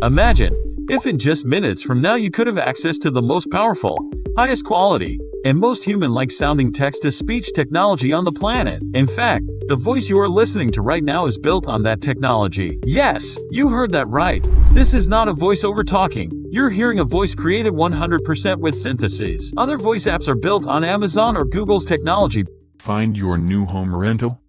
Imagine if in just minutes from now you could have access to the most powerful, highest quality, and most human-like sounding text-to-speech technology on the planet. In fact, the voice you are listening to right now is built on that technology. Yes, you heard that right. This is not a voice-over talking. You're hearing a voice created 100% with Synthesys. Other voice apps are built on Amazon or Google's technology. Find your new home rental?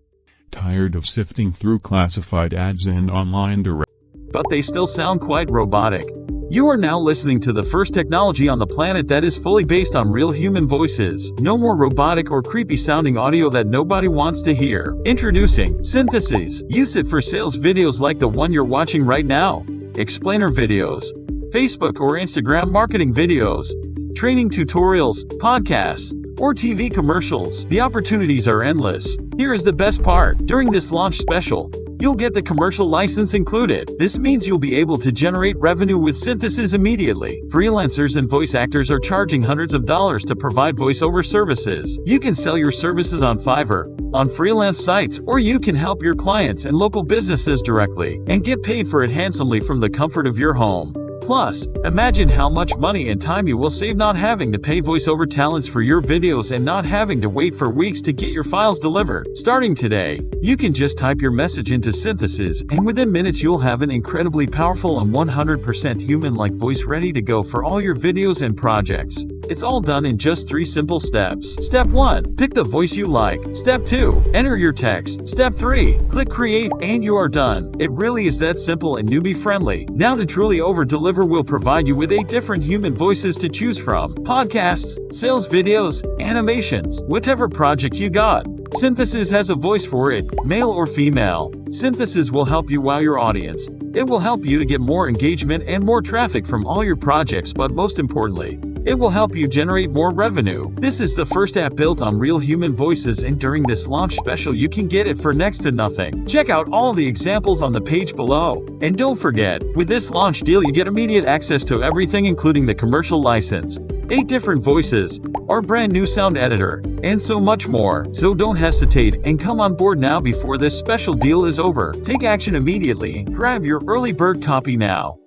Tired of sifting through classified ads and online direct? But they still sound quite robotic. You are now listening to the first technology on the planet that is fully based on real human voices. No more robotic or creepy sounding audio that nobody wants to hear. Introducing Synthesys. Use it for sales videos like the one you're watching right now, explainer videos, Facebook or Instagram marketing videos, training tutorials, podcasts, or TV commercials. The opportunities are endless. Here is the best part. During this launch special, you'll get the commercial license included. This means you'll be able to generate revenue with Synthesys immediately. Freelancers and voice actors are charging hundreds of dollars to provide voiceover services. You can sell your services on Fiverr, on freelance sites, or you can help your clients and local businesses directly and get paid for it handsomely from the comfort of your home. Plus, imagine how much money and time you will save not having to pay voiceover talents for your videos and not having to wait for weeks to get your files delivered. Starting today, you can just type your message into Synthesys, and within minutes you'll have an incredibly powerful and 100% human-like voice ready to go for all your videos and projects. It's all done in just 3 simple steps. Step 1. Pick the voice you like. Step 2. Enter your text. Step 3. Click Create, and you are done. It really is that simple and newbie-friendly. Now to truly over-deliver, we'll provide you with 8 different human voices to choose from. Podcasts, sales videos, animations, whatever project you got. Synthesys has a voice for it, male or female. Synthesys will help you wow your audience. It will help you to get more engagement and more traffic from all your projects, but most importantly, it will help you generate more revenue. This is the first app built on real human voices, and during this launch special you can get it for next to nothing. Check out all the examples on the page below. And don't forget, with this launch deal you get immediate access to everything, including the commercial license, 8 different voices, our brand new sound editor, and so much more. So don't hesitate and come on board now before this special deal is over. Take action immediately and grab your early bird copy now.